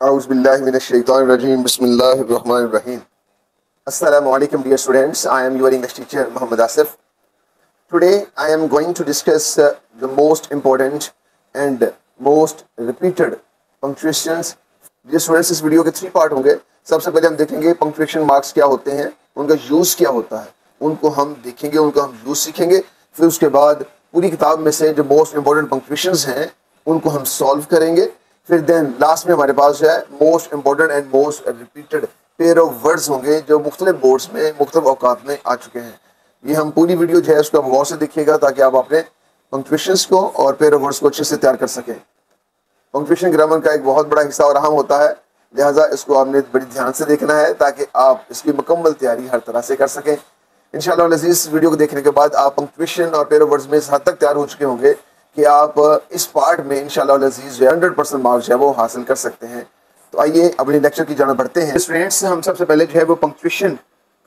Auzubillahiminash-shaytanir-rajim. Bismillahir-rahmanir-rahim. Assalamu alaikum, dear students. I am your English teacher, Muhammad Asif. Today, I am going to discuss the most important and most repeated punctuations. Dear students, इस video के 3 part होंगे. सबसे पहले हम देखेंगे punctuation marks क्या होते हैं, उनका यूज़ क्या होता है, उनको हम देखेंगे, उनका हम यूज़ सीखेंगे. फिर उसके बाद पूरी किताब में से जो मोस्ट इंपॉर्टेंट पंक्चुएशंस हैं उनको हम सॉल्व करेंगे. फिर देन लास्ट में हमारे पास जो है most important and most repeated pair of words होंगे जो मुख्तलिफ बोर्ड्स में मुख्तलिफ औकात में आ चुके हैं. ये हम पूरी वीडियो जो है उसको आप गौर से देखिएगा ताकि आप अपने पंक्चुएशंस को और पेयर ऑफ वर्ड्स को अच्छे से तैयार कर सकें. पंक्चुएशन ग्रामर का एक बहुत बड़ा हिस्सा और अहम होता है, लिहाजा इसको आपने बड़ी ध्यान से देखना है ताकि आप इसकी मुकम्मल तैयारी हर तरह से कर सकें. इंशाअल्लाह अज़ीज़, वीडियो को देखने के बाद आप पंक्चुएशन और पेयर ऑफ वर्ड्स में इस हद तक तैयार हो चुके होंगे कि आप इस पार्ट में इंशाअल्लाह अज़ीज़ 100% मार्क्स जो है वो हासिल कर सकते हैं. तो आइए अपने लेक्चर की जाना बढ़ते हैं. स्टूडेंट्स, हम सबसे पहले जो है वो पंक्चुएशन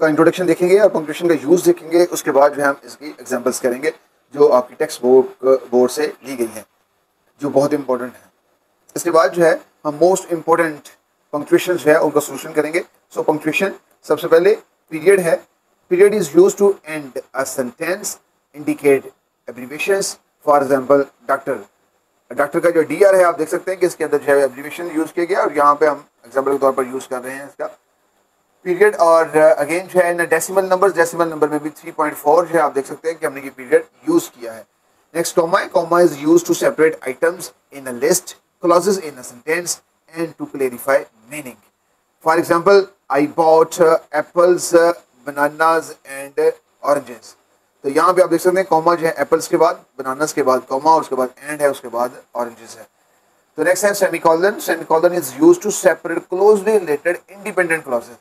का इंट्रोडक्शन देखेंगे और पंक्चुएशन का यूज़ देखेंगे. उसके बाद जो है हम इसकी एग्जांपल्स करेंगे जो आपकी टेक्स्ट बोर्ड से ली गई है, जो बहुत इंपॉर्टेंट है. इसके बाद जो है हम मोस्ट इंपॉर्टेंट पंक्चुएशन जो है उनका सोल्यूशन करेंगे. सो पंक्चुएशन सबसे पहले पीरियड है. Period is used to end a sentence, indicate abbreviations. For example doctor का जो DR है आप देख सकते हैं कि इसके अंदर जो है एब्रीविएशन यूज़ किया गया और यहाँ पे हम एग्जाम्पल के तौर पर यूज़ कर रहे हैं इसका पीरियड. और अगेन जो है डेसिमल नंबर में भी 3.4 जो है आप देख सकते हैं कि हमने ये पीरियड यूज़ किया है. Next comma is used to separate items in a list, clauses in a sentence and to clarify meaning. For example I bought apples, bananas and oranges. तो यहाँ पे आप देख सकते हैं कॉमा जो है एप्पल्स के बाद, बनानास के बाद कॉमा और उसके बाद एंड है, उसके बाद ऑरेंजेस है. तो नेक्स्ट है semicolon. Semicolon is used to separate closely related independent clauses.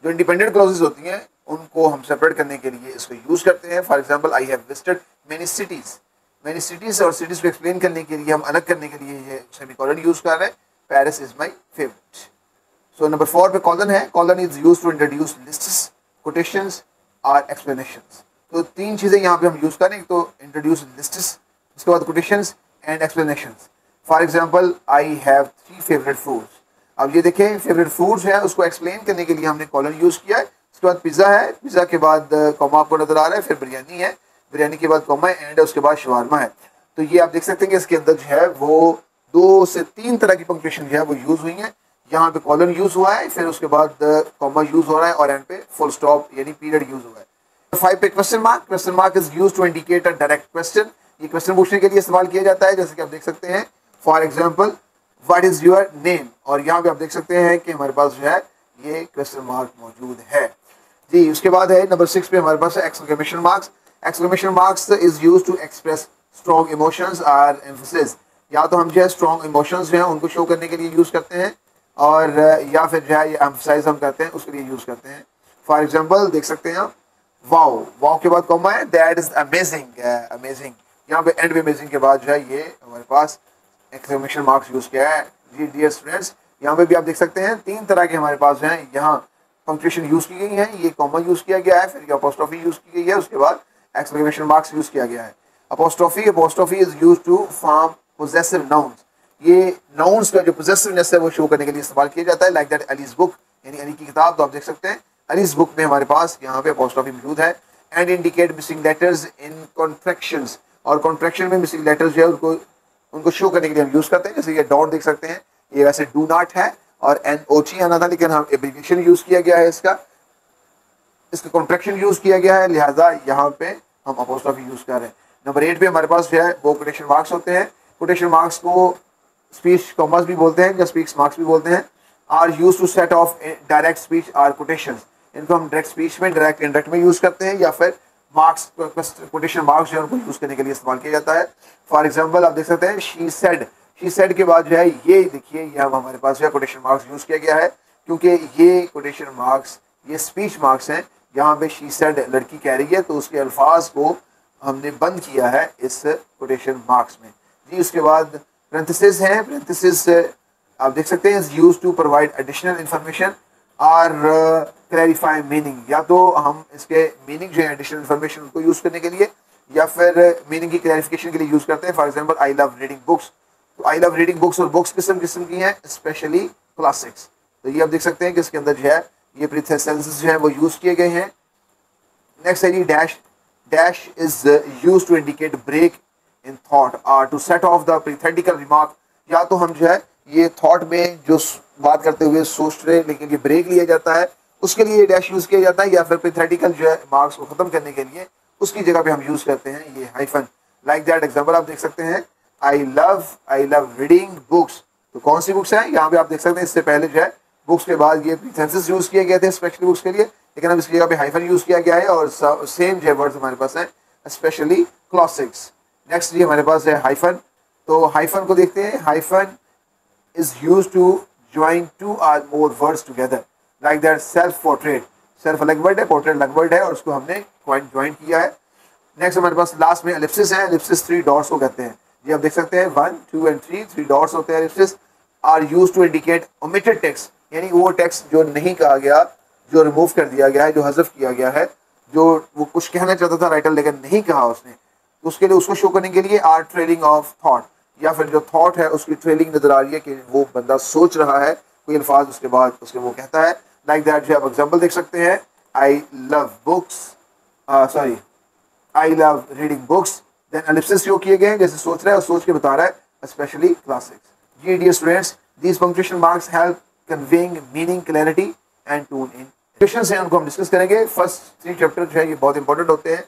जो इंडिपेंडेंट क्लॉजेस होती हैं उनको हम सेपरेट करने के लिए इसको यूज करते हैं. For example I have visited many cities और सिटीज को एक्सप्लेन करने के लिए, हम अलग करने के लिए ये सेमीकोलन यूज कर रहे हैं. Paris is my favourite. So number 4 पे कॉलन है. Colon is used to introduce lists, quotations और एक्सप्लेनेशंस. तो 3 चीज़ें यहाँ पे हम यूज़ करें. तो इंट्रोड्यूस लिस्ट्स, उसके बाद quotations and explanations. For example I have 3 favourite foods. अब ये देखें फेवरेट फूड्स है उसको एक्सप्लेन करने के लिए हमने कॉलन यूज़ किया है. उसके बाद पिज़्ज़ा है, पिज़्ज़ा के बाद कॉमा आपको नजर आ रहा है. फिर बिरयानी है, बिरयानी के बाद कॉमा एंड उसके बाद शवारमा है. तो ये आप देख सकते हैं कि इसके अंदर जो है वो 2 से 3 तरह की पंक्चुएशन जो है वो यूज़ हुई है. यहाँ पे कॉलन यूज़ हुआ है, फिर उसके बाद कॉमा यूज़ हो रहा है और एंड पे फुल स्टॉप यानी पीरियड यूज़ हुआ है. 5 पे question mark is used to indicate a direct question. ये क्वेश्चन पूछने के लिए इस्तेमाल किया जाता है, जैसे कि आप देख सकते हैं. For example what is your name, और यहाँ पे आप देख सकते हैं कि हमारे पास जो है ये क्वेश्चन मार्क मौजूद है जी. उसके बाद है नंबर 6 पे हमारे पास है exclamation marks. Exclamation marks is used to express strong emotions और एम्फेसिस. या तो हम जो है स्ट्रॉन्ग इमोशंस जो है उनको शो करने के लिए यूज करते हैं और या फिर जो है ये एम्फसाइज हम करते हैं उसके लिए यूज करते हैं. फॉर एग्जाम्पल देख सकते हैं आप वाओ के बाद कॉमा है, दैट इज अमेजिंग. यहाँ पे एंड में अमेजिंग के बाद जो है ये हमारे पास एक्सक्लेमेशन मार्क्स यूज किया है जी. डियर स्टूडेंट्स, यहाँ पे भी आप देख सकते हैं 3 तरह के हमारे पास जो है यहाँ पंक्चुएशन यूज की गई है. ये कॉमा यूज किया गया है, फिर अपोस्ट्रोफी यूज की गई है, उसके बाद एक्सक्लेमेशन मार्क्स यूज किया गया है. Apostrophe is used to form possessive nouns. ये नाउन्स का जो पोजेसिवनेस है वो शो करने के लिए इस्तेमाल किया जाता है. लाइक दैट अलीज बुक, यानी अली की किताब. तो आप देख सकते हैं अलीज बुक में हमारे पास यहाँ पे अपोस्ट्रोफी मौजूद है. And indicate missing letters in contractions, और कॉन्ट्रैक्शन में मिसिंग लेटर्स जो है उनको शो करने के लिए हम यूज करते हैं. जैसे ये डॉट देख सकते हैं, ये वैसे डू नॉट है और NOT आना था, लेकिन हम एब्रिविएशन यूज किया गया है, इसका कॉन्ट्रैक्शन यूज किया गया है, लिहाजा यहाँ पे हम अपोस्ट्रोफी यूज कर रहे हैं. नंबर 8 पे हमारे पास जो है वो कोटेशन मार्क्स होते हैं. कोटेशन मार्क्स को स्पीच कॉमर्स भी बोलते हैं या स्पीच मार्क्स भी बोलते हैं. Are use to set off direct speech or quotations. इनको हम डायरेक्ट स्पीच में, डायरेक्ट इंडायरेक्ट में यूज करते हैं या फिर मार्क्स कोटेशन मार्क्स जो है उनको यूज करने के लिए इस्तेमाल किया जाता है. फॉर एग्जांपल आप देख सकते हैं शी सेड के बाद जो है ये देखिए ये हमारे पास जो है कोटेशन मार्क्स यूज किया गया है, क्योंकि ये कोटेशन मार्क्स ये स्पीच मार्क्स हैं. यहाँ पे शी सेड लड़की कह रही है तो उसके अल्फाज को हमने बंद किया है इस कोटेशन मार्क्स में जी. उसके बाद पैरेंथेसिस हैं. पैरेंथेसिस आप देख सकते हैं is used to provide additional information और क्लैरिफाई मीनिंग. या तो हम इसके मीनिंग जो है एडिशनल इंफॉर्मेशन उनको यूज करने के लिए या फिर मीनिंग की क्लैरिफिकेशन के लिए यूज करते हैं. For example I love reading books. तो आई लव रीडिंग बुक्स और बुक्स किस्म की हैं, स्पेशली क्लास 6। तो ये आप देख सकते हैं कि इसके अंदर जो है ये प्रीफिक्स जो है वो यूज किए गए हैं। नेक्स्ट है G dash. Dash is use to indicate break in thought और to set off the parenthetical remark. या तो हम जो है ये थॉट में जो बात करते हुए सोच रहे लेकिन ये ब्रेक लिया जाता है, उसके लिए ये डैश यूज किया जाता है, या फिर प्रीथेटिकल जो है मार्क्स को खत्म करने के लिए उसकी जगह पे हम यूज करते हैं ये हाइफन। लाइक दैट एग्जांपल आप देख सकते हैं, आई लव रीडिंग बुक्स। तो कौन सी बुक्स है यहाँ पे आप देख सकते हैं, इससे पहले जो है बुक्स के बाद ये प्रीफिक्स यूज किए गए थे स्पेशली बुक्स के लिए, लेकिन अब इसकी जगह पे हाइफन यूज किया गया है और सेम जो वर्ड्स हमारे पास है स्पेशली क्लास 6। नेक्स्ट ये हमारे पास है हाइफन। तो हाइफन को देखते हैं, hyphen is use to join two or more words together like that self portrait. Self अलग वर्ड है, पोर्ट्रेट अलग वर्ड है और उसको हमने ज्वाइन किया है। नेक्स्ट हमारे पास लास्ट में एलिप्सिस है। एलिप्सिस 3 डॉट्स को कहते हैं, ये आप देख सकते हैं 1, 2 and 3 डॉट्स होते हैं। Ellipsis are use to indicate omitted text, यानी वो टेक्स्ट जो नहीं कहा गया, जो रिमूव कर दिया गया है, जो हज़फ किया गया है, जो वो कुछ कहना चाहता था राइटर लेकिन नहीं कहा उसने, उसके लिए उसको शो करने के लिए आर ट्रेलिंग ऑफ थॉट, या फिर जो थॉट है उसकी ट्रेलिंग नजर आ रही है कि वो बंदा सोच रहा है कोई अल्फाज, उसके बाद उसके वो कहता है। लाइक दैट जो आप एग्जाम्पल देख सकते हैं, I love books, sorry I love reading books, then ellipsis जो किए गए हैं जैसे सोच रहा है और सोच के बता रहा है स्पेशली क्लास 6। जी dear students, these punctuation marks help conveying meaning, clarity and tone in. Questions हैं उनको हम डिस्कस करेंगे। फर्स्ट 3 चैप्टर जो है ये बहुत इंपॉर्टेंट होते हैं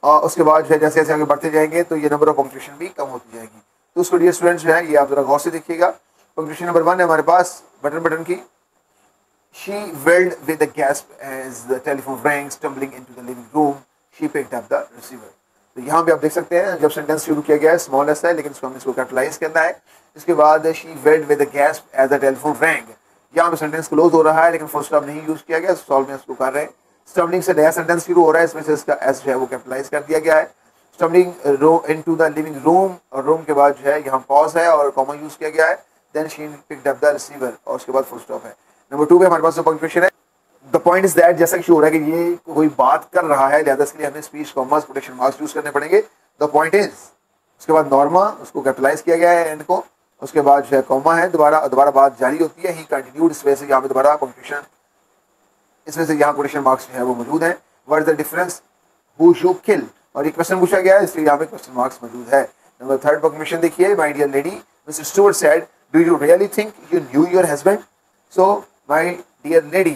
और उसके बाद जो है जैसे जैसे आगे बढ़ते जाएंगे तो ये नंबर ऑफ पंक्चुएशन भी कम होती जाएगी। तो उसको डियर स्टूडेंट्स जो है ये आप जरा गौर से देखिएगा। पंक्चुएशन नंबर 1 है हमारे पास बटन की, She wailed with a gasp as the telephone rang, stumbling into the living room. She picked up the receiver. तो यहाँ पे आप देख सकते हैं जब सेंटेंस शुरू किया गया है स्मॉल एस है लेकिन इसको हमने इसको कैपिटलाइज करना है। इसके बाद she wailed with a gasp as the telephone rang. यहाँ पे सेंटेंस क्लोज हो रहा है लेकिन फुल स्टॉप नहीं यूज किया गया, सॉल्व में इसको कर रहे हैं। स्टम्बलिंग से नया सेंटेंस शुरू हो रहा है, इसमें से इसका एस जो है वो कैपिटलाइज कर दिया गया है। Stumbling into the living room, और रूम के बाद जो है यहाँ पॉज है और कॉमा यूज किया गया है। Then she picked up the receiver और उसके बाद फुल स्टॉप है। नंबर 2 पे हमारे पास जो पंक्चुएशन है, द पॉइंट इज दैट, जैसा कि हो रहा है कि ये कोई बात कर रहा है लिहाजा इसके लिए हमें speech commas quotation marks use करने पड़ेंगे। द पॉइंट इज, उसके बाद नॉर्मा, उसको कैपिटलाइज किया गया है एंड को, उसके बाद जो है कॉमा है, दोबारा बात जारी होती है। ही कंटिन्यूड, इस वजह से यहाँ पे दोबारा पंक्चुएशन, इस वजह से यहाँ कोटेशन मार्क्स जो है वो मौजूद है। What is the difference, who shoe kill, और ये क्वेश्चन पूछा गया है इसलिए यहाँ पे क्वेश्चन मार्क्स मौजूद है। नंबर 3 पंक्चुएशन देखिए, my dear lady, mister Stuart said, do you really think you knew your husband. So my dear lady,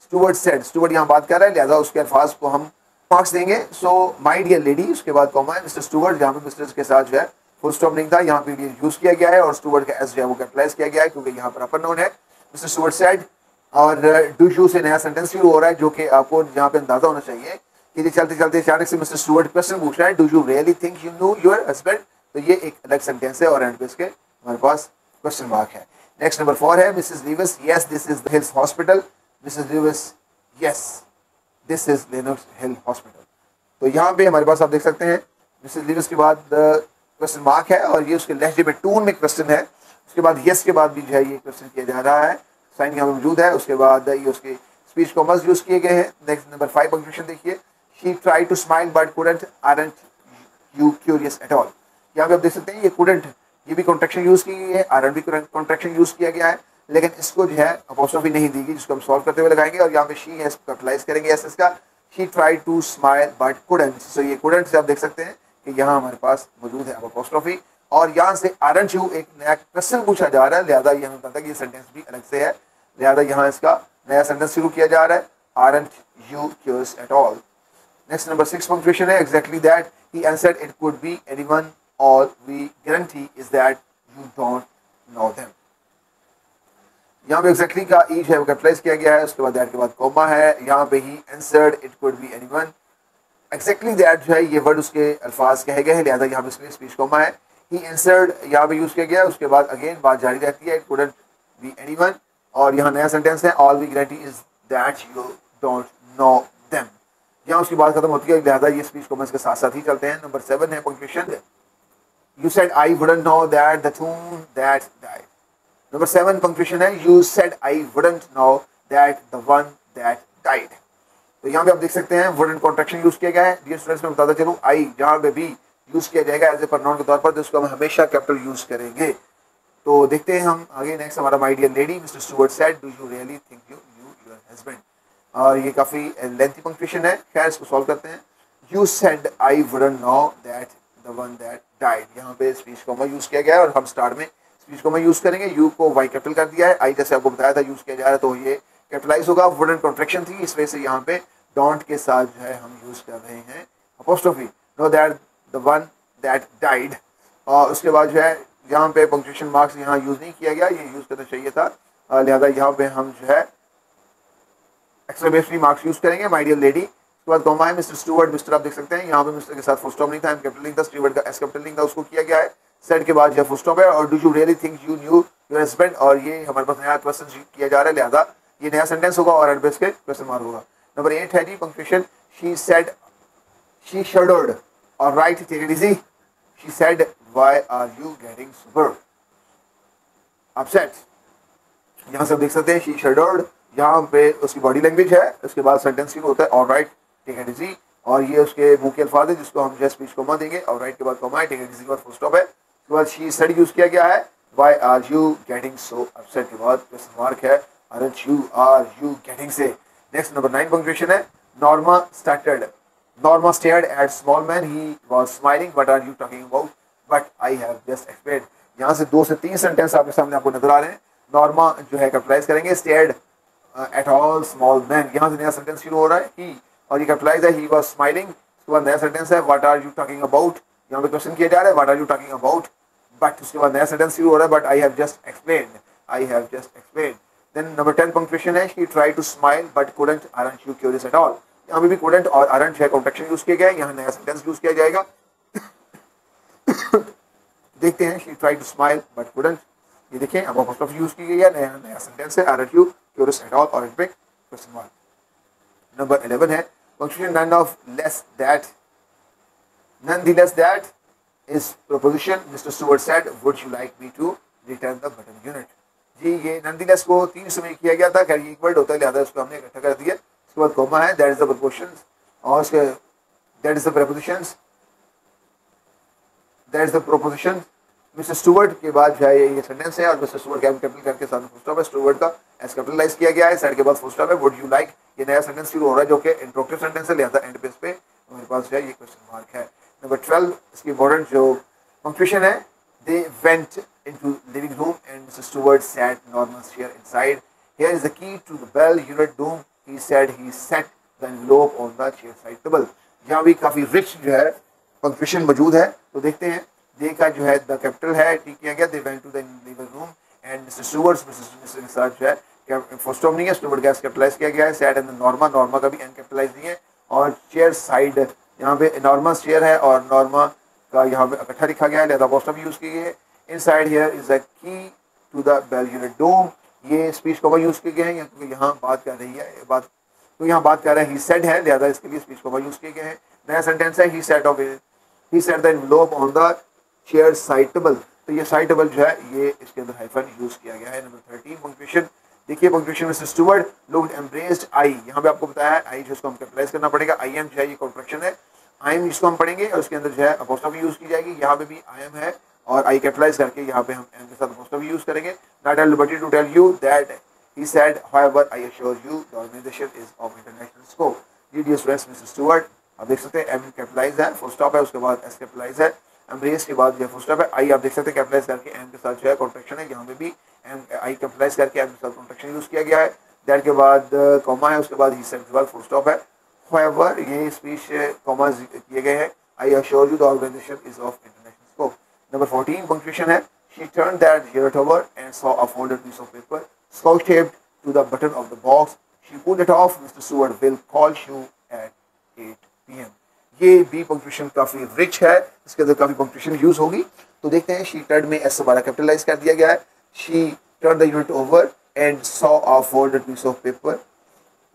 Stuart said, Stuart यहाँ बात कर रहा है लिहाजा उसके अल्फाज को हम मार्क्स देंगे। सो माय डियर लेडी, उसके बाद कॉमा है, मिस्टर स्टुअर्ट, जहाँ पे मिस्टर के साथ जो है फुल स्टॉप नहीं था, यहाँ पे यूज किया गया है और स्टुअर्ट का एस जो है वो कैपिटलाइज किया गया है क्योंकि यहाँ पर अपर नोन है। मिस्टर स्टुअर्ट सेड, और डू यू से नया सेंटेंस शुरू हो रहा है जो कि आपको यहाँ पे अंदाजा होना चाहिए कि चलते चलते अचानक से मिस्टर स्टुअर्ट क्वेश्चन पूछ रहा है, do you really think you know your husband. तो ये एक अलग सेंटेंस है और एंड पे इसके हमारे पास क्वेश्चन मार्क है। नेक्स्ट नंबर 4 है, Mrs Lewis, yes this is the hills hospital. Mrs Lewis, yes this is Lennox hill hospital. तो यहाँ पे हमारे पास आप देख सकते हैं मिसेस लीविस के बाद क्वेश्चन मार्क है और ये उसके लहजे में टून में क्वेश्चन है। उसके बाद यस के बाद भी जो है ये क्वेश्चन किया जा रहा है, साइन यहाँ मौजूद है। उसके बाद ये उसके स्पीच कॉमर्स यूज किए गए हैं। नेक्स्ट नंबर 5 पंक्चुएशन देखिए, she try to smile but couldn't, aren't you curious at all. यहाँ पे आप देख सकते हैं ये कुडंट, ये भी कॉन्ट्रैक्शन यूज की गई है, आरंट भी कॉन्ट्रैक्शन यूज किया गया है, लेकिन इसको जो है अपोस्ट्रोफी नहीं दी गई जिसको हम सॉल्व करते हुए लगाएंगे और यहाँ पे शी है कैपिटलाइज करेंगे एस का। She try to smile but couldn't, so ये कुडंट से आप देख सकते हैं कि यहाँ हमारे पास मौजूद है अपोस्ट्रोफी और यहाँ से आरंट यू एक नया क्वेश्चन पूछा जा रहा है लिहाजा ये हमें पता है कि ये सेंटेंस भी अलग से है, लिहाजा यहाँ इसका नया सेंटेंस शुरू किया जा रहा है, aren't you curious at all. Next number 6 punctuation है, exactly that, he answered it could be anyone, all we guarantee is that you don't know them। यहाँ पे एग्जैक्टली का ई है वो कैपिटलाइज किया गया है, उसके बाद दैट के बाद कॉमा है। यहाँ पे ही answered it could be anyone, exactly that जो है ये वर्ड उसके अल्फाज कहे गए हैं लिहाजा यहाँ पे इसलिए स्पीच कॉमा है। ही आंसर्ड यहाँ पे यूज किया गया है, उसके बाद अगेन बात जारी रहती है, इट कुडंट बी एनीवन और यहाँ नया सेंटेंस है, all we guarantee is that you don't know them. यहाँ उसकी बात खत्म होती है लिहाजा ये स्पीच कॉमा के साथ साथ ही चलते हैं। नंबर 7 है punctuation, you said I wouldn't know that the tune that died। Number 7 punctuation है, you said I wouldn't know that the one that died। तो यहाँ पे आप देख सकते हैं wouldn't contraction यूज किया गया है। डियर स्टूडेंट्स मैं बताता चलूँ, I जहाँ पे भी यूज किया जाएगा एज ए प्रोनाउन के तौर पर तो उसको हम हमेशा कैपिटल यूज करेंगे। तो देखते हैं हम आगे। नेक्स्ट हमारा my dear lady, mister Stuart said, do you really think you your husband. और ये काफ़ी लेंथी पंक्चुएशन है, खैर इसको सॉल्व करते हैं। You said I wouldn't know that the one that died, यहाँ पे स्पीच कॉमा यूज़ किया गया है और हम स्टार्ट में स्पीच कॉमा यूज़ करेंगे। यू को वाई कैपिटल कर दिया है, आई जैसे आपको बताया था यूज़ किया जा रहा है तो ये कैपिटलाइज होगा। वुडंट कॉन्ट्रैक्शन थी, इस वजह से यहाँ पे डोंट के साथ जो है हम यूज़ कर रहे हैं apostrophe. Know that the one that died, और उसके बाद जो है यहाँ पे पंक्चुएशन मार्क्स यहाँ यूज़ नहीं किया गया, ये यूज़ करना चाहिए था, लिहाजा यहाँ पे हम जो है एक्सक्लेमेटरी मार्क्स यूज़ करेंगे। माय डियर लेडी, उसके बाद कॉमा है। मिस्टर स्टुअर्ट, मिस्टर आप देख सकते हैं यहाँ पे मिस्टर के साथ फुल स्टॉप नहीं था, एम कैपिटल लिंक था, स्टुअर्ट का एस कैपिटल लिंक था, उसको किया गया है। सेड के बाद जो फुल स्टॉप है। और do you really think you knew your husband, और ये हमारे पास नया क्वेश्चन किया जा रहा है, लिहाजा ये नया सेंटेंस होगा और एडवेस के क्वेश्चन मार्क होगा। नंबर 8 है G punctuation, she said she shuddered, और right take it easy, she said why are you getting super upset. यहाँ से देख सकते हैं शी शडर्ड, यहाँ पे उसकी बॉडी लैंग्वेज है, उसके बाद सेंटेंस शुरू होता है और राइट टेक इट इजी, और ये उसके मुंह के अल्फाज है जिसको हम जस्ट स्पीच कॉमा देंगे, और राइट के बाद कॉमा है, टेक इट इजी के बाद फुल स्टॉप है। उसके बाद शी सेड यूज किया गया है, why are you getting so upset के बाद क्वेश्चन मार्क है, aren't you are you getting से। नेक्स्ट नंबर 9 पंक्चुएशन है। Norma stared at small man, he was smiling, what are you talking about, but I have just explained. यहाँ से 2 से 3 sentence आपके सामने आपको नजर आ रहे हैं। नॉर्मा जो है कैपिटलाइज करेंगे, stared at all small man, यहाँ से नया सेंटेंस शुरू हो रहा है, ही, और ये कैपिटलाइज है, ही वाज स्माइलिंग। उसके बाद नया सेंटेंस है, what are you talking about, यहाँ पे क्वेश्चन किया जा रहा है, what are you talking about, but उसके बाद नया सेंटेंस शुरू हो रहा है, but I have just explained, I have just explained. Then number 10 punctuation है, she tried to smile but couldn't, aren't you curious at all. यहाँ पे भी कुडंट और आरंट है कॉन्ट्रैक्शन यूज किया गया है, यहाँ नया सेंटेंस यूज किया जाएगा। देखते हैं, she tried to smile but couldn't, ये देखें अब अपोस्ट्रोफी यूज की गई है, नया सेंटेंस है, aren't you curious at all और इट पे क्वेश्चन मार्क। नंबर 11 है punctuation, none of less that, nonetheless that is proposition, Mr. Stewart said, would you like me to return the button unit। जी ये nonetheless को 3 हिस्सों में किया गया था, खैर ये एक वर्ड होता है लिहाजा उसको हमने इकट्ठा कर दिया। उसके बाद कॉमा है, that is the propositions, और उसके that is the prepositions, that is the proposition। Mister Stuart के बाद जो है ये सेंटेंस है और मिस्टर स्टुअर्ट कैपिटल करके साथ फुल स्टॉप है, स्टुअर्ट का एस कैपिटलाइज किया गया है, साइड के बाद फुल स्टॉप है। वुड यू लाइक, ये नया सेंटेंस शुरू हो रहा है जो कि इंट्रोगेटिव सेंटेंस है, लिहाजा एंड पेज पे हमारे पास जो है ये क्वेश्चन मार्क है। नंबर 12 इसकी इंपॉर्टेंट जो पंक्चुएशन है, they went into living room and mister Stuart sat normal chair inside, here is the key to the bell unit doom, he said he set the envelope on the chair side table. यहाँ भी काफी rich जो है punctuation मौजूद है, तो देखते हैं। दे का जो है द कैपिटल है, ठीक किया गया, they went to the living room and mister Stuart, mister के साथ जो है फुल स्टॉप नहीं है, स्टुअर्ट का कैपिटलाइज किया गया है, सैट एंड नॉर्मा, नॉर्मा का भी एन कैपिटलाइज नहीं है, और चेयर साइड यहाँ पे नॉर्मा चेयर है और नॉर्मा का यहाँ पे इकट्ठा लिखा गया है, लिहाजा अपोस्ट्रोफी यूज की गई है। Inside here is the key to the bell unit dome, ये स्पीच कॉमा यूज किए गए हैं क्योंकि यहाँ बात कर रही है, बात तो यहाँ बात कर रहा है, ही सेड है, लिहाजा इसके लिए स्पीच कॉमा यूज किए गए हैं। नया सेंटेंस है, he said the envelope on the chair side table, तो ये साइड टेबल जो है ये इसके अंदर हाइफन यूज किया गया है। नंबर 13 पंक्चुएशन, देखिए punctuation mister Stuart looked embarrassed, I, यहाँ पे आपको बताया है आई जिसको हम कैपिटलाइज करना पड़ेगा, आई एम जो है ये कॉन्ट्रैक्शन है, आई एम इसको हम पढ़ेंगे और उसके अंदर जो है अपोस्ट्रोफी यूज की जाएगी, यहाँ पे भी आई एम है और आई कैपिटलाइज करके यहाँ पे हम एम के साथ अपोस्ट्रोफी यूज करेंगे। Not at liberty to tell you that he said, however I assure you the organization is of international scope. जी डियर स्टूडेंट्स, मिस्टर स्टुअर्ट आप देख सकते हैं एम कैपिटलाइज है, फुल स्टॉप है, उसके बाद एस कैपिटलाइज है, एम्ब्रेस के बाद जो फुल स्टॉप है, आई आप देख सकते हैं कैपिटलाइज करके एम के साथ जो है कॉन्ट्रैक्शन है, यहाँ पे भी एम आई कैपिटलाइज करके एम के साथ कॉन्ट्रैक्शन यूज किया गया है। दैट के बाद कॉमा है, उसके बाद ही सेड के बाद फुल स्टॉप है। हाउएवर ये स्पीच कॉमा किए गए हैं, I assure you the organization is of international scope. Number 14 punctuation है, she turned that unit over and saw a folded piece of paper scotch taped to the button of the box. She pulled it off. Mr. Stewart will call you at 8 p.m. ये भी punctuation काफी rich है, इसके अंदर काफी punctuation use होगी, तो देखते हैं। शी टर्न में एस दोबारा कैपिटलाइज कर दिया गया है, she turn the unit over and saw a folded piece of paper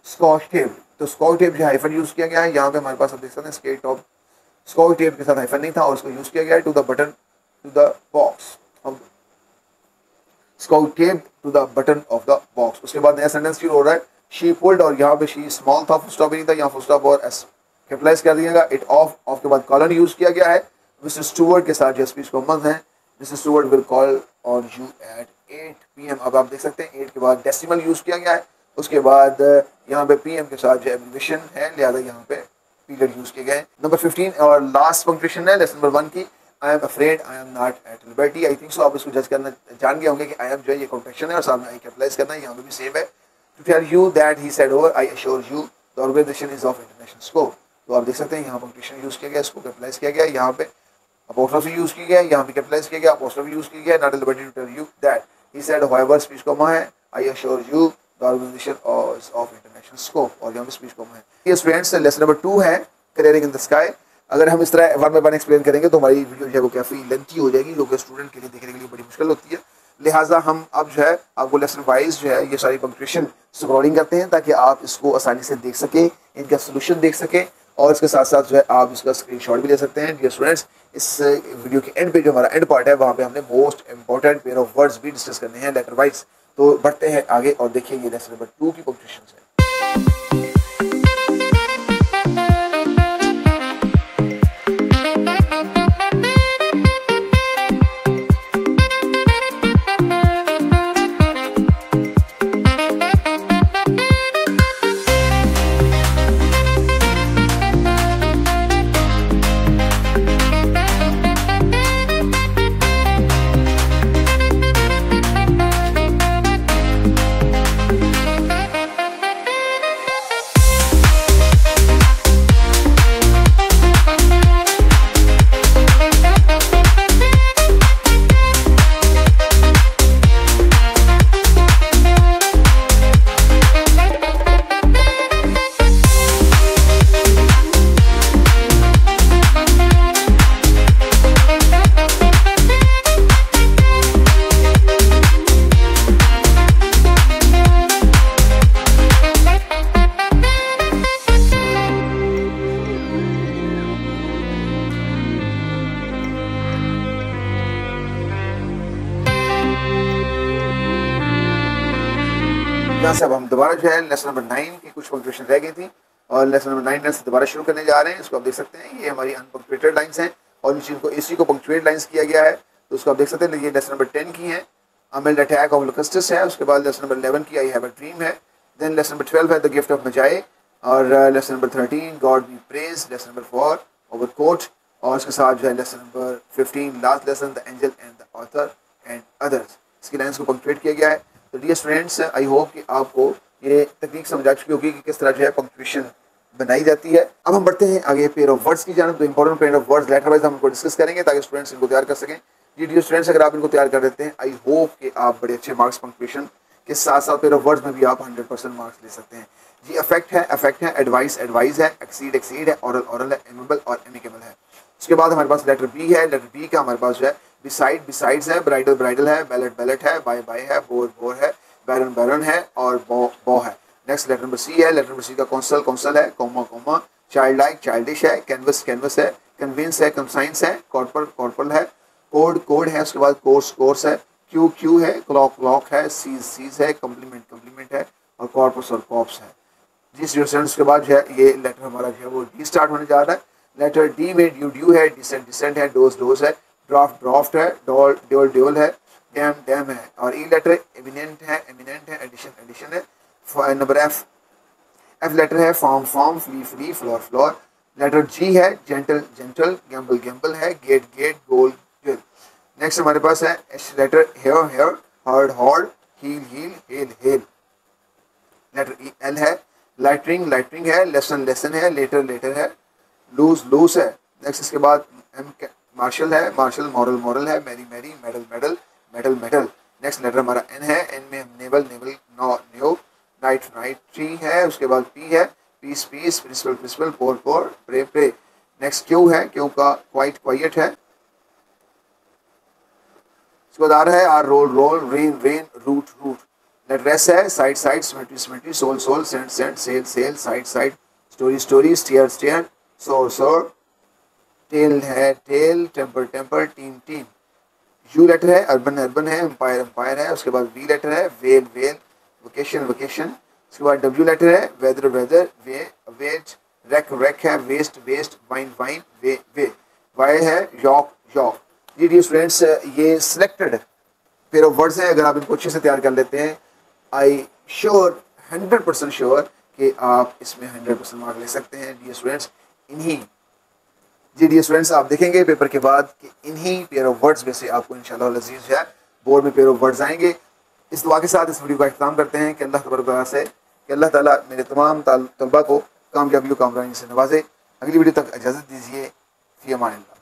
scotch tape, तो स्कॉच टेप जो हाइफन यूज किया गया है, यहाँ पे हमारे पास आप देख सकते हैं स्केट ऑफ स्कॉच टेप के साथ हाइफन नहीं था और उसको यूज किया गया है to the button to the box, scotch tape to the button of the box. उसके बाद नया सेंटेंस शुरू हो रहा है, शी पुल्ड, और यहाँ पे शी स्मॉल था, फुल स्टॉप नहीं था, यहाँ फुल स्टॉप और एस कैपिटलाइज कर दिएगा। इट ऑफ, ऑफ के बाद कॉलन यूज किया गया है। मिस्टर स्टुअर्ट के साथ जो स्पीच कॉमन है, mister Stuart will call on you at 8 PM। अब आप देख सकते हैं 8 के बाद डेसिमल यूज किया गया है, उसके बाद यहाँ पे PM के साथ जो एब्रिविएशन है, लिहाजा यहाँ पे पीरियड यूज किए गए। नंबर 15 और लास्ट पंक्चुएशन है लेसन नंबर 1 की, I am afraid I am not at liberty. I think so आप इसको जज करना जान गए होंगे कि आई एम जो है ये कॉन्ट्रैक्शन है और सामने आई कैपिटलाइज करना है, यहाँ पे भी सेम है। To tell you that he said over I assure you the organization is of international scope. तो आप देख सकते हैं यहाँ पंक्चुएशन यूज किया गया, इसको कैपिटलाइज किया गया, यहाँ पे अपोस्ट्रोफी यूज की गया, यहाँ पे कैपिटलाइज किया गया, अपोस्ट्रोफी यूज की गया, not at liberty to tell you that he said however speech comma है, I assure you the organization is of international scope, और यहाँ पे स्पीच कोमा है। ये स्टूडेंट्स लेसन नंबर 2 है क्लियरिंग इन द स्काई। अगर हम इस तरह वन बाय वन एक्सप्लेन करेंगे तो हमारी वीडियो जो है वो काफ़ी लेंथी हो जाएगी, जो कि स्टूडेंट के लिए देखने के लिए बड़ी मुश्किल होती है। लिहाजा हम अब जो है आपको लेसन वाइज जो है ये सारी पंक्चुएशन स्क्रॉलिंग करते हैं ताकि आप इसको आसानी से देख सकें, इनका सोल्यूशन देख सकें, और इसके साथ साथ जो है आप इसका स्क्रीनशॉट भी ले सकते हैं। डियर स्टूडेंट्स, इस वीडियो के एंड पे जो हमारा एंड पार्ट है वहाँ पे हमने most important pair of words भी डिस्कस करने हैं लेटर वाइज। तो बढ़ते हैं आगे और देखिए ये लेसन नंबर 2 की पंक्चुएशन है। यहाँ से अब हम दोबारा जो है लेसन नंबर 9 की कुछ पंक्चुएशन रह गई थी और लेसन नंबर 9 से दोबारा शुरू करने जा रहे हैं। इसको आप देख सकते हैं, ये हमारी अनपंक्चुएटेड लाइंस हैं और इसी को पंक्चुएट लाइंस किया गया है, तो उसको आप देख सकते हैं। ये लेसन नंबर 10 की है, अमेल्ड अटैक ऑफ लोकस्टिस है, उसके बाद लेसन नंबर 11 की आई हैव अ ड्रीम है, देन लेसन नंबर 12 है द गिफ्ट ऑफ मजाए, और lesson number 13 God B praise, lesson number 4 overcoat, और उसके साथ जो है lesson number 15 last lesson the angel and the author and others. इसकी लाइन्स को पंक्चुएट किया गया है। तो डियर स्टूडेंट्स, आई होप कि आपको ये तकनीक समझ आ चुकी होगी कि किस तरह जो है पंक्चुएशन बनाई जाती है। अब हम बढ़ते हैं आगे पेयर ऑफ वर्ड्स की जानब। तो important pair of words letter wise हम इनको डिस्कस करेंगे ताकि स्टूडेंट्स इनको तैयार कर सकें। जी डियर स्टूडेंट्स, अगर आप इनको तैयार कर देते हैं, आई होप कि आप बड़े अच्छे मार्क्स पंक्चुएशन के साथ साथ पेयर ऑफ वर्ड्स में भी आप 100% मार्क्स ले सकते हैं। जी अफेक्ट है, एडवाइस है, एक्सीड है, ऑरल है, एमेबल और एमिकेबल है। उसके बाद हमारे पास लेटर बी है। लेटर बी का हमारे पास जो है बिसाइड्स है, ब्राइडल है, बैलेट है, बाय है, बोर है, बैरन है और बो है। नेक्स्ट लेटर नंबर सी है। लेटर नंबर सी का कौंसल है, कोमा, चाइल्डिश है, कैनवस है, कन्विंस है, कंसाइंस है, कॉर्पल है, कोड है, उसके बाद कोर्स है, क्यू है, क्लॉक है, सीज है, कम्प्लीमेंट है और कॉर्पस और कॉप्स है। जिस स्टूडेंट्स के बाद जो है ये लेटर हमारा जो है वो डी स्टार्ट होने जा रहा है। लेटर डी में ड्यू है, डिसेंट है, डोज है, ड्राफ्ट है, ड्योल है, डैम है, और ई लेटर एमिनेंट है, एडिशन है। नंबर एफ लेटर है, form, flea, floor. Letter G है, जेंटल, गैम्बल है, गेट, गोल। नेक्स्ट हमारे पास है H letter, hair, hoard, heel. Letter E L है, लाइटरिंग है, लेसन है, लेटर है, लूज है। नेक्स्ट इसके बाद एम मार्शल है, मॉरल है, मैरी, मेडल। नेक्स्ट लेटर हमारा एन है, एन में नेवल, न्यो, नाइट ट्री है। उसके बाद पी है, peace, principal, pour, pray. Next Q है, क्यू का क्वाइट है। उसके बाद आ रहा है R, role, rain, route. Letter S है, side, symmetry, sole, send, sale, side, story, stair, sore. Tale है, टेम्पर, टीम। यू लेटर है, अर्बन है, एम्पायर है। उसके बाद वी लेटर है, वेल, वोकेशन। उसके बाद डब्ल्यू लेटर है, वेदर, वेज, रेक है, वेस्ट, वाइन, वे। वाई है, यॉक। जी डियर स्टूडेंट्स, ये सिलेक्टेड पेयर ऑफ वर्ड्स हैं। अगर आप इनको अच्छे से तैयार कर लेते हैं, आई श्योर 100% श्योर कि आप इसमें 100% मार्क ले सकते हैं डियर स्टूडेंट्स। जी डियर स्टूडेंट्स, आप देखेंगे पेपर के बाद कि इन्हीं पेयर ऑफ वर्ड्स में से आपको इंशाल्लाह लजीज है बोर्ड में पेयर ऑफ वर्ड्स आएंगे। इस दुआ के साथ इस वीडियो का इख्तिताम करते हैं कि अल्लाह तबारक व तआला से कि अल्लाह ताला मेरे तमाम तलबा को कामयाबी और कामरानी से नवाजे। अगली वीडियो तक इजाज़त दीजिए। फ़ी अमान अल्लाह।